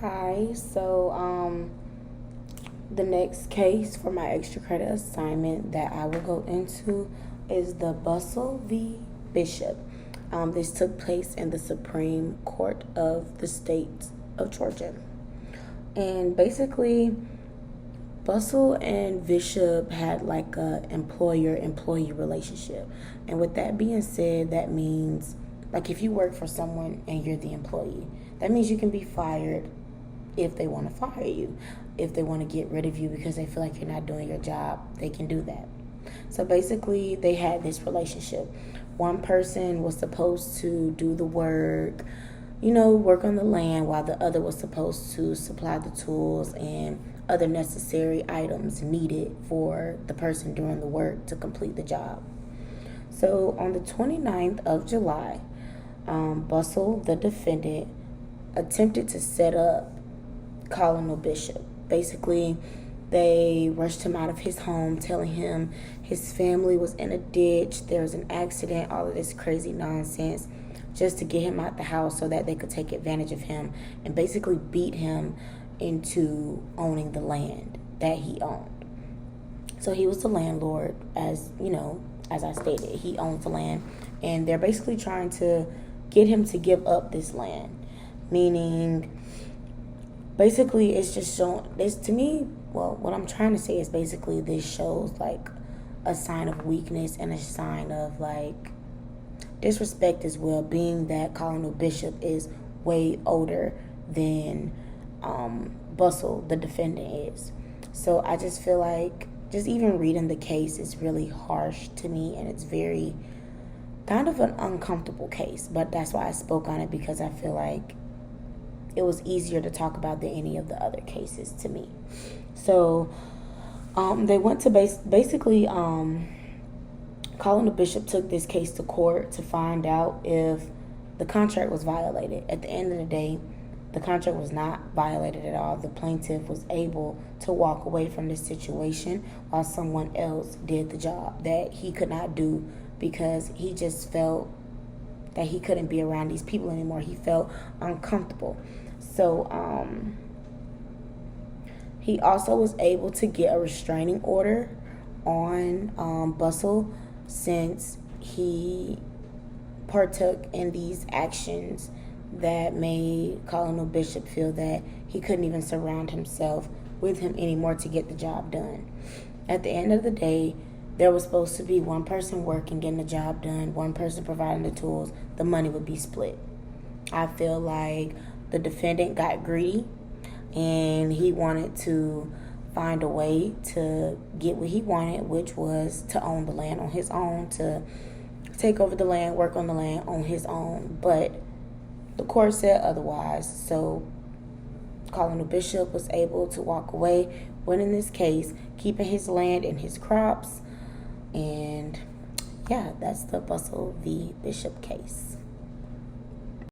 Hi, the next case for my extra credit assignment that I will go into is the Bustle v. Bishop. This took place in the Supreme Court of the state of Georgia. And basically, Bustle and Bishop had like a employer-employee relationship. And with that being said, that means like if you work for someone and you're the employee, that means you can be fired if they want to fire you. If they want to get rid of you because they feel like you're not doing your job, they can do that. So basically, they had this relationship. One person was supposed to do the work, work on the land, while the other was supposed to supply the tools and other necessary items needed for the person doing the work to complete the job. So on the 29th of July, Bustle, the defendant, attempted to set up Colonel Bishop. Basically, they rushed him out of his home, telling him his family was in a ditch, there was an accident, all of this crazy nonsense, just to get him out the house so that they could take advantage of him and basically beat him into owning the land that he owned. So he was the landlord, as I stated, he owns the land, and they're basically trying to get him to give up this land, meaning basically it's just showing this to me. Well, what I'm trying to say is basically this shows like a sign of weakness and a sign of like disrespect as well, being that Colonel Bishop is way older than Bustle, the defendant, is. So I just feel like just even reading the case is really harsh to me, and it's very kind of an uncomfortable case. But that's why I spoke on it, because I feel like it was easier to talk about than any of the other cases to me. So they went to basically Colonel Bishop took this case to court to find out if the contract was violated. At the end of the day, the contract was not violated at all. The plaintiff was able to walk away from this situation while someone else did the job that he could not do, because he just felt that he couldn't be around these people anymore. He felt uncomfortable. So he also was able to get a restraining order on Bustle, since he partook in these actions that made Colonel Bishop feel that he couldn't even surround himself with him anymore to get the job done. At the end of the day, there was supposed to be one person working, getting the job done, one person providing the tools. The money would be split. I feel like the defendant got greedy and he wanted to find a way to get what he wanted, which was to own the land on his own, to take over the land, work on the land on his own. But the court said otherwise. So Colonel Bishop was able to walk away, winning this case, keeping his land and his crops. And yeah, that's the Bustle v. Bishop case.